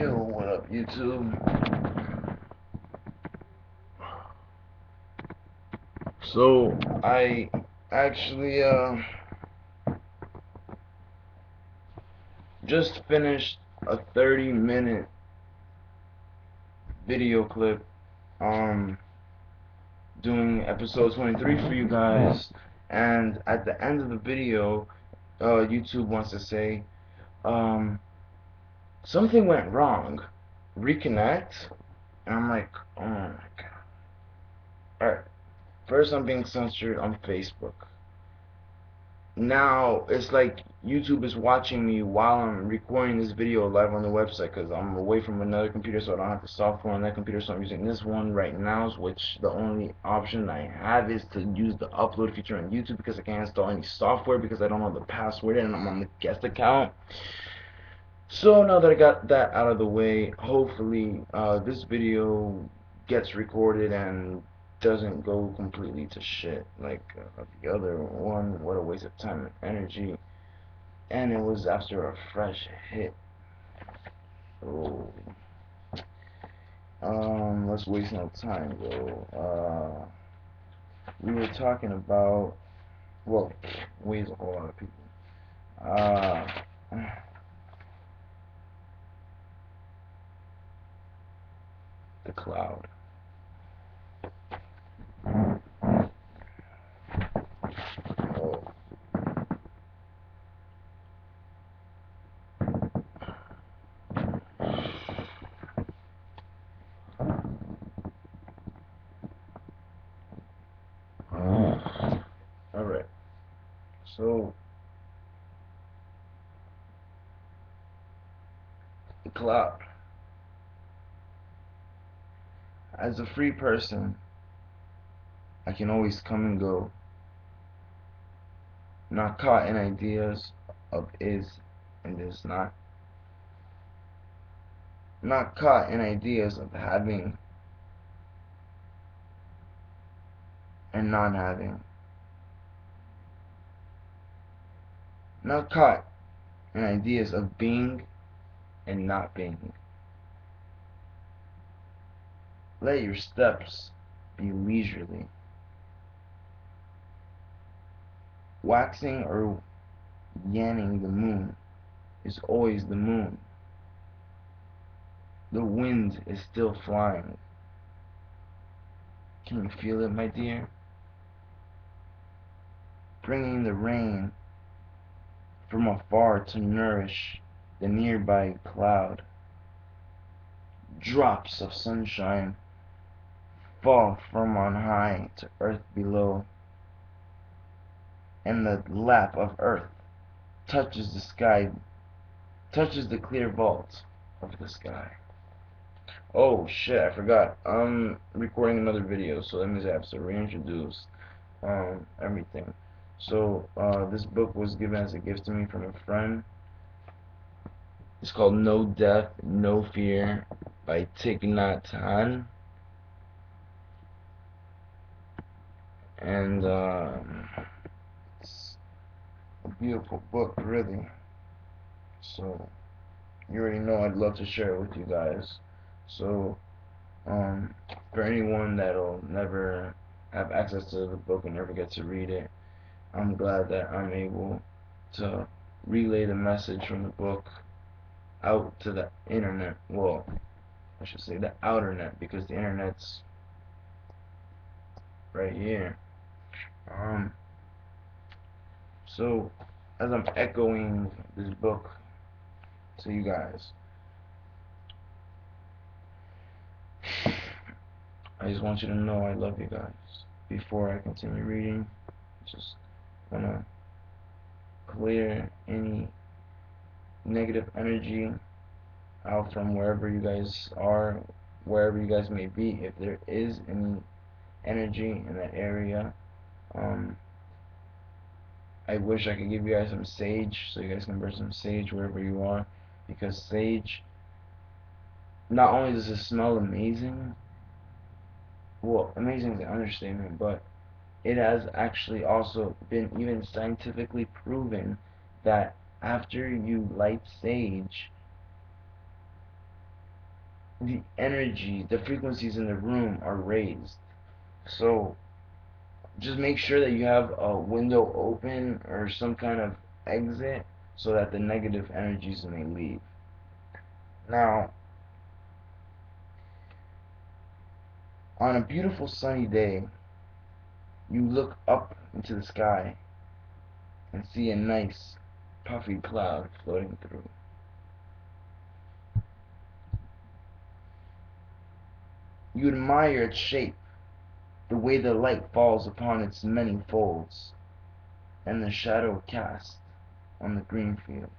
Yo, what up, YouTube? So, I actually just finished a 30-minute video clip doing episode 23 for you guys, and at the end of the video, YouTube wants to say um something went wrong. Reconnect? And I'm like, oh my god. Alright. First I'm being censored on Facebook. Now it's like YouTube is watching me while I'm recording this video live on the website because I'm away from another computer, so I don't have the software on that computer, so I'm using this one right now, which the only option I have is to use the upload feature on YouTube because I can't install any software because I don't know the password and I'm on the guest account. So now that I got that out of the way, hopefully this video gets recorded and doesn't go completely to shit like the other one. What a waste of time and energy. And it was after a fresh hit. Oh. Let's waste no time though. We were talking about, well, ways a whole lot of people. Uh, the cloud. Oh. Alright. So, the cloud. As a free person, I can always come and go, not caught in ideas of is and is not, not caught in ideas of having and not having, not caught in ideas of being and not being. Let your steps be leisurely. Waxing or yanning the moon is always the moon. The wind is still flying. Can you feel it, my dear? Bringing the rain from afar to nourish the nearby cloud. Drops of sunshine fall from on high to earth below, and the lap of earth touches the sky, touches the clear vault of the sky. Oh shit, I forgot. I'm recording another video, so that means I have to reintroduce everything. So this book was given as a gift to me from a friend. It's called No Death, No Fear by Thich Nhat Hanh. And it's a beautiful book, really. So you already know I'd love to share it with you guys. So for anyone that'll never have access to the book and never get to read it, I'm glad that I'm able to relay the message from the book out to the internet. Well, I should say the outer net, because the internet's right here. So as I'm echoing this book to you guys, I just want you to know I love you guys. Before I continue reading, just wanna clear any negative energy out from wherever you guys are, wherever you guys may be. If there is any energy in that area, I wish I could give you guys some sage so you guys can burn some sage wherever you are, because sage, not only does it smell amazing, well, amazing is an understatement, but it has actually also been even scientifically proven that after you light sage, the energy, the frequencies in the room are raised. So just make sure that you have a window open or some kind of exit so that the negative energies may leave. Now, on a beautiful sunny day, you look up into the sky and see a nice puffy cloud floating through. You admire its shape, the way the light falls upon its many folds, and the shadow cast on the green field.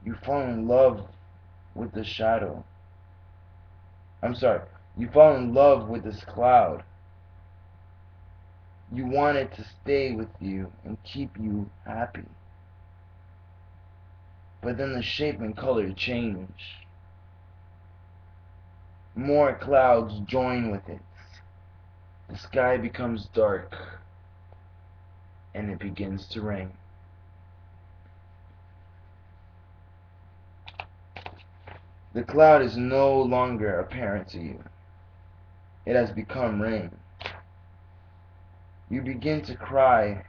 You fall in love with the shadow. You fall in love with this cloud. You want it to stay with you and keep you happy. But then the shape and color change. More clouds join with it. The sky becomes dark and it begins to rain. The cloud is no longer apparent to you. It has become rain. You begin to cry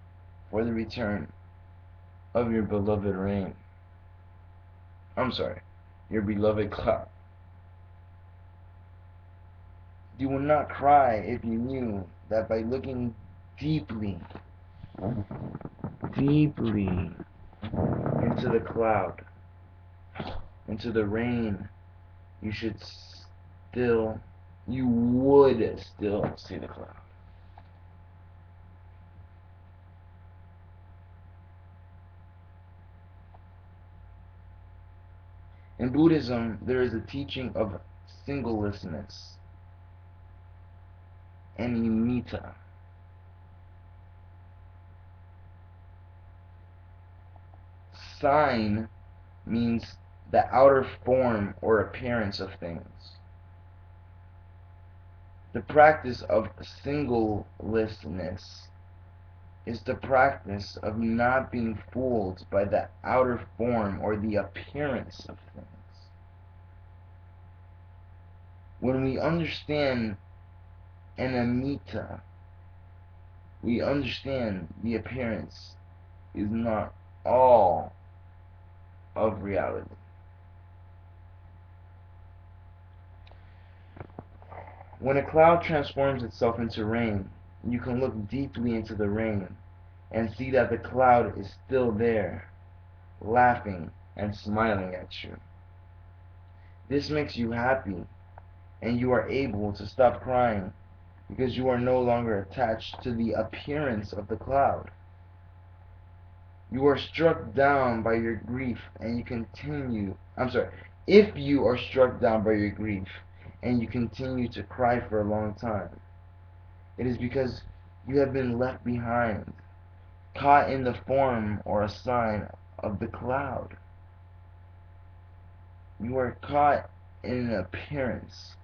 for the return of your beloved rain. Your beloved cloud. You would not cry if you knew that by looking deeply into the cloud, into the rain, you would still see the cloud. In Buddhism, there is a teaching of singlelessness and nimitta. Sign means the outer form or appearance of things. The practice of singlelessness is the practice of not being fooled by the outer form or the appearance of things. When we understand animitta, we understand the appearance is not all of reality. When a cloud transforms itself into rain, you can look deeply into the rain and see that the cloud is still there, laughing and smiling at you. This makes you happy, and you are able to stop crying because you are no longer attached to the appearance of the cloud. You are struck down by your grief and you continue. If you are struck down by your grief and you continue to cry for a long time, it is because you have been left behind, caught in the form or a sign of the cloud. You are caught in an appearance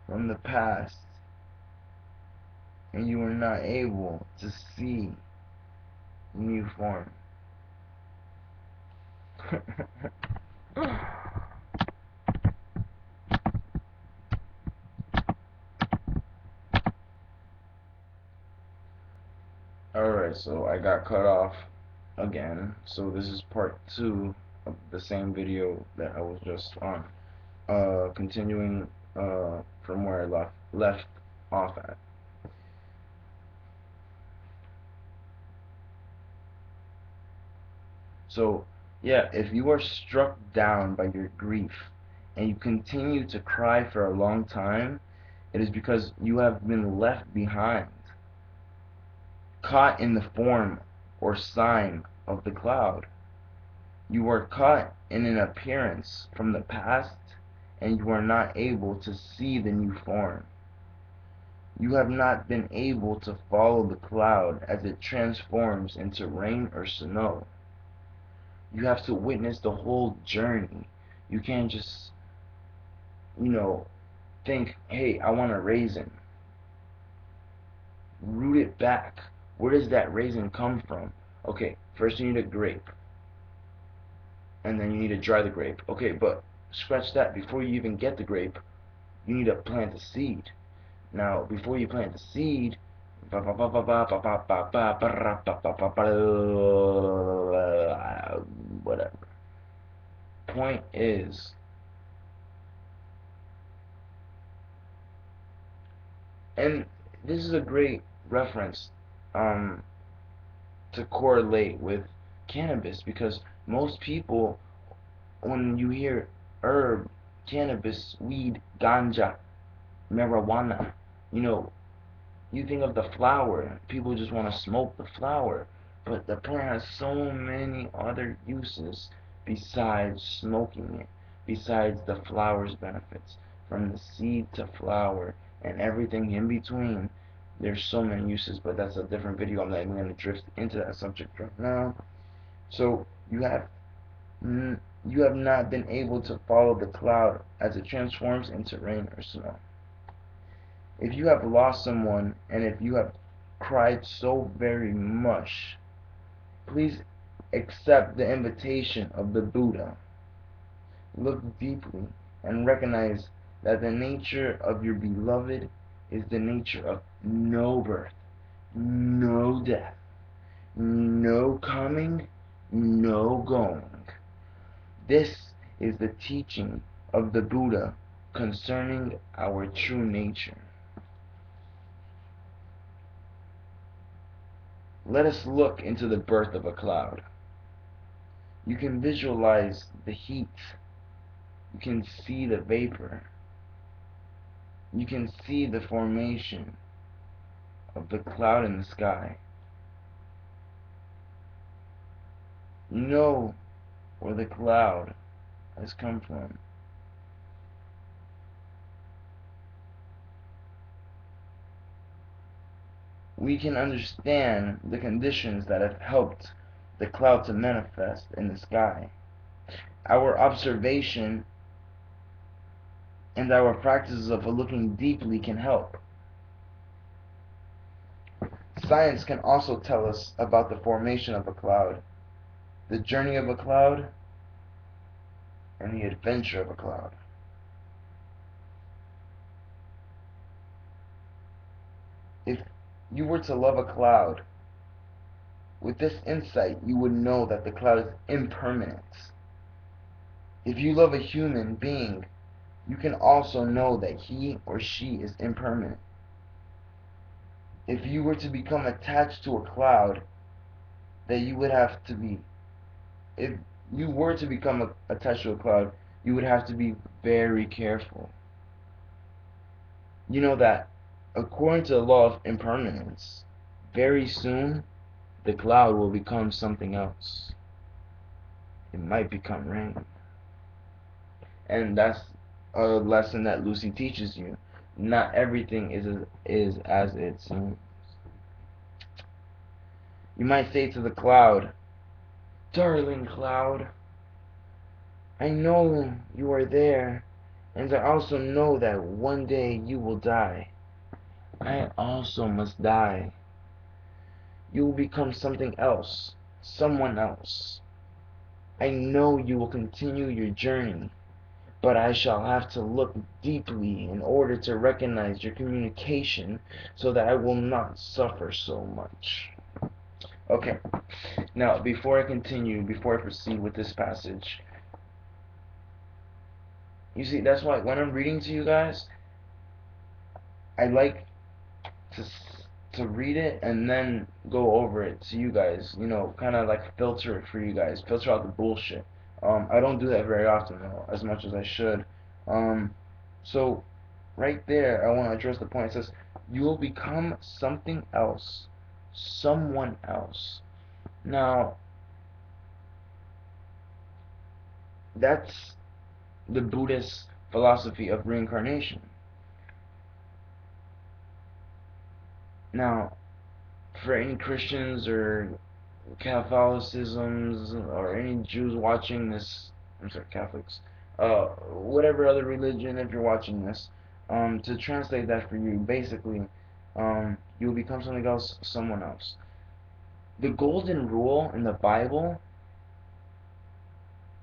from the past, and you are not able to see the new form. Alright, so I got cut off again. So this is part 2 of the same video that I was just on. Continuing from where I left off at. So, yeah, if you are struck down by your grief and you continue to cry for a long time, it is because you have been left behind, caught in the form or sign of the cloud. You are caught in an appearance from the past, and you are not able to see the new form. You have not been able to follow the cloud as it transforms into rain or snow. You have to witness the whole journey. You can't just, think, hey, I want a raisin. Root it back. Where does that raisin come from? Okay, first you need a grape. And then you need to dry the grape. Okay, but scratch that. Before you even get the grape, you need to plant the seed. Now, before you plant the seed, whatever. Point is, and this is a great reference to correlate with cannabis, because most people, when you hear herb, cannabis, weed, ganja, marijuana, you know, you think of the flower. People just want to smoke the flower. But the plant has so many other uses besides smoking it, besides the flower's benefits. From the seed to flower and everything in between, there's so many uses, but that's a different video. I'm not even going to drift into that subject right now. So you have not been able to follow the cloud as it transforms into rain or snow. If you have lost someone, and if you have cried so very much, please accept the invitation of the Buddha. Look deeply and recognize that the nature of your beloved is the nature of no birth, no death, no coming, no going. This is the teaching of the Buddha concerning our true nature. Let us look into the birth of a cloud. You can visualize the heat. You can see the vapor. You can see the formation of the cloud in the sky. You know where the cloud has come from. We can understand the conditions that have helped the cloud to manifest in the sky. Our observation and our practices of looking deeply can help. Science can also tell us about the formation of a cloud, the journey of a cloud, and the adventure of a cloud. If you were to love a cloud, with this insight you would know that the cloud is impermanent. If you love a human being, you can also know that he or she is impermanent. If you were to become attached to a cloud, that you would have to be, if you were to become attached to a cloud, you would have to be very careful. You know that, according to the law of impermanence, very soon the cloud will become something else. It might become rain. And that's a lesson that Lucy teaches you. Not everything is as it seems. You might say to the cloud, "Darling cloud, I know you are there, and I also know that one day you will die. I also must die. You will become something else, someone else. I know you will continue your journey, but I shall have to look deeply in order to recognize your communication so that I will not suffer so much." Okay, now before I continue, before I proceed with this passage, you see, that's why when I'm reading to you guys, I like to to read it and then go over it to you guys, you know, kind of like filter it for you guys, filter out the bullshit. I don't do that very often though, as much as I should. So right there, I want to address the point. It says, "You will become something else, someone else." Now, that's the Buddhist philosophy of reincarnation. Now, for any Christians or Catholicisms or any Jews watching this, I'm sorry, Catholics, whatever other religion, if you're watching this, to translate that for you, basically, you'll become something else, someone else. The golden rule in the Bible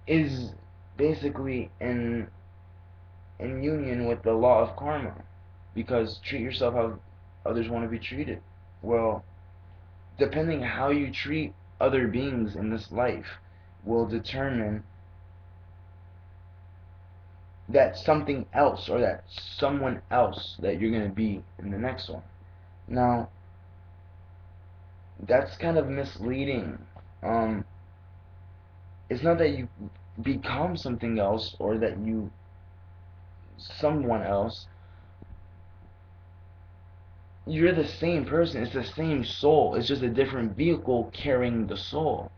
is basically in union with the law of karma, because treat yourself how others want to be treated. Well, depending how you treat other beings in this life will determine that something else or that someone else that you're going to be in the next one. Now, that's kind of misleading. It's not that you become something else or that you someone else. You're the same person. It's the same soul. It's just a different vehicle carrying the soul.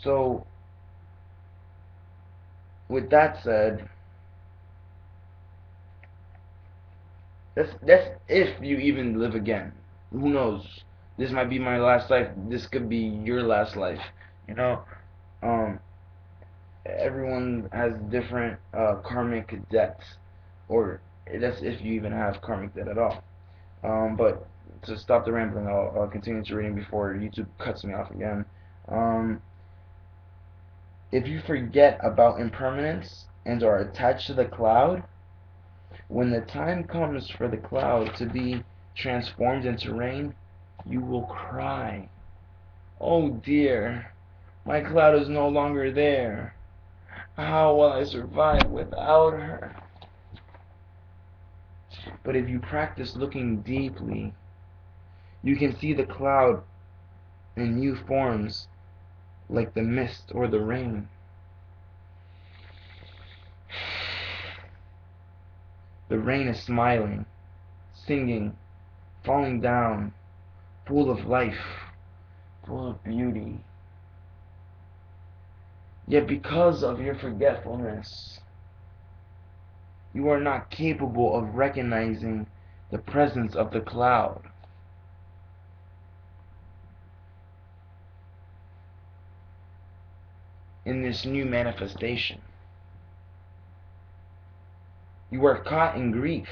So, with that said, that's if you even live again. Who knows? This might be my last life. This could be your last life. You know, um, everyone has different karmic debts, or that's if you even have karmic debt at all. But to stop the rambling, I'll continue to reading before YouTube cuts me off again. Um, if you forget about impermanence and are attached to the cloud, when the time comes for the cloud to be transformed into rain, you will cry. Oh dear, my cloud is no longer there. How will I survive without her? But if you practice looking deeply, you can see the cloud in new forms like the mist or the rain. The rain is smiling, singing, falling down, full of life, full of beauty. Yet because of your forgetfulness, you are not capable of recognizing the presence of the cloud. In this new manifestation, you are caught in grief.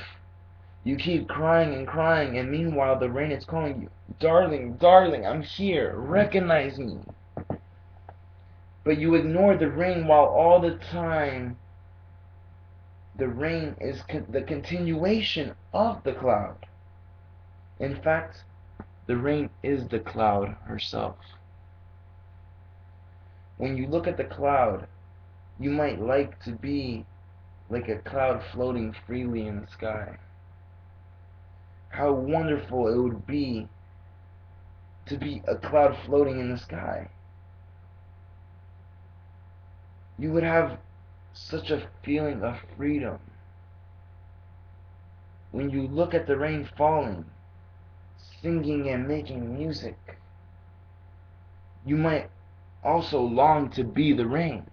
You keep crying and crying, and meanwhile the rain is calling you, darling, darling, I'm here, recognize me. But you ignore the rain while all the time the rain is the continuation of the cloud. In fact, the rain is the cloud herself. When you look at the cloud, you might like to be like a cloud floating freely in the sky. How wonderful it would be to be a cloud floating in the sky. You would have such a feeling of freedom. When you look at the rain falling, singing and making music, you might also long to be the rain.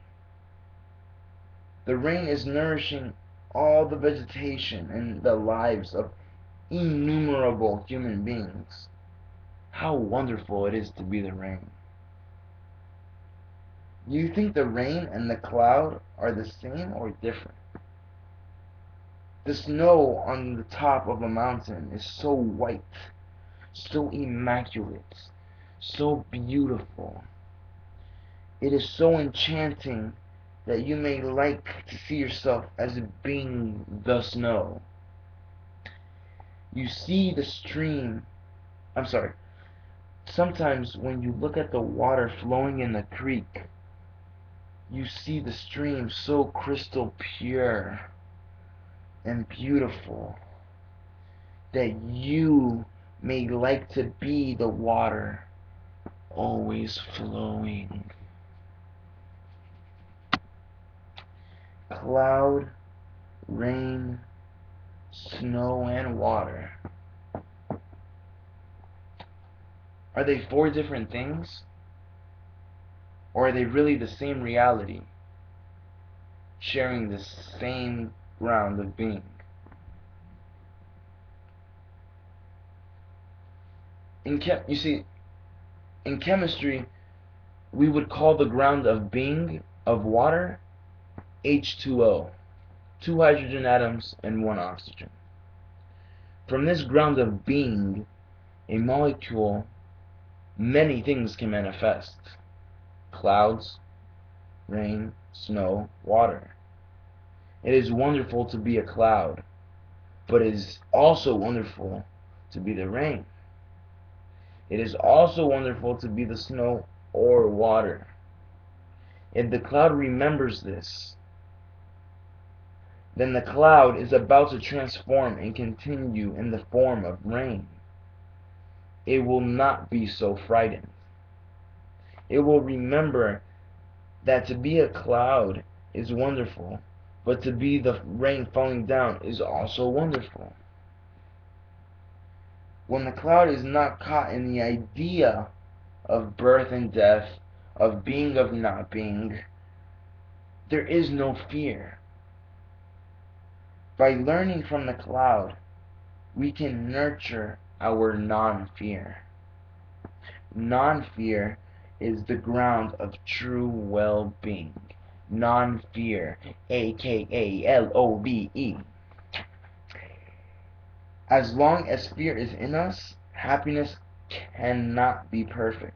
The rain is nourishing all the vegetation and the lives of innumerable human beings. How wonderful it is to be the rain. Do you think the rain and the cloud are the same or different? The snow on the top of a mountain is so white, so immaculate, so beautiful. It is so enchanting that you may like to see yourself as being the snow. You see the stream. I'm sorry. Sometimes when you look at the water flowing in the creek, you see the stream so crystal pure and beautiful that you may like to be the water always flowing. Cloud, rain, snow, and water. Are they four different things? Or are they really the same reality, sharing the same ground of being? You see, in chemistry, we would call the ground of being of water H2O, two hydrogen atoms and one oxygen. From this ground of being, a molecule, many things can manifest. Clouds, rain, snow, water. It is wonderful to be a cloud, but it is also wonderful to be the rain. It is also wonderful to be the snow or water. If the cloud remembers this, then the cloud is about to transform and continue in the form of rain. It will not be so frightened. It will remember that to be a cloud is wonderful, but to be the rain falling down is also wonderful. When the cloud is not caught in the idea of birth and death, of being, of not being, there is no fear. By learning from the cloud, we can nurture our non-fear. Non-fear is the ground of true well-being. Non-fear, aka LOVE. As long as fear is in us, happiness cannot be perfect.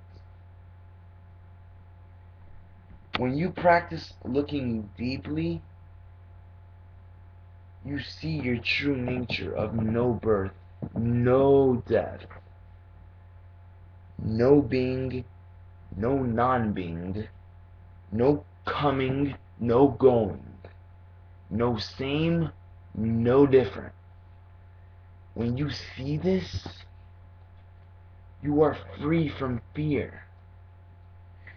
When you practice looking deeply, you see your true nature of no birth, no death, no being, no non-being, no coming, no going, no same, no different. When you see this, you are free from fear.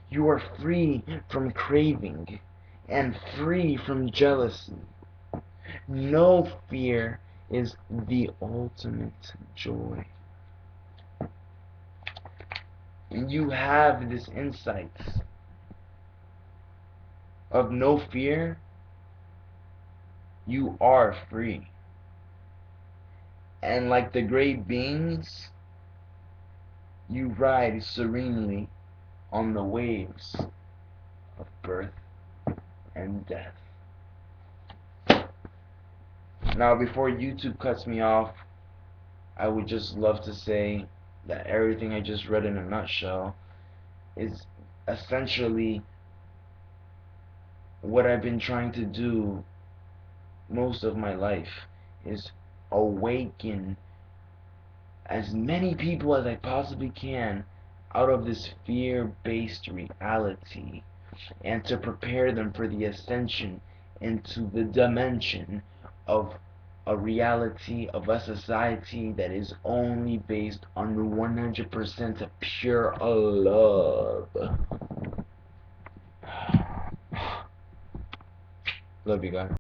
You are free from craving and free from jealousy. No fear is the ultimate joy. When you have this insight of no fear, you are free. And like the great beings, you ride serenely on the waves of birth and death. Now, before YouTube cuts me off, I would just love to say that everything I just read in a nutshell is essentially what I've been trying to do most of my life, is awaken as many people as I possibly can out of this fear-based reality, and to prepare them for the ascension into the dimension of a reality of a society that is only based on 100% of pure love. Love you guys.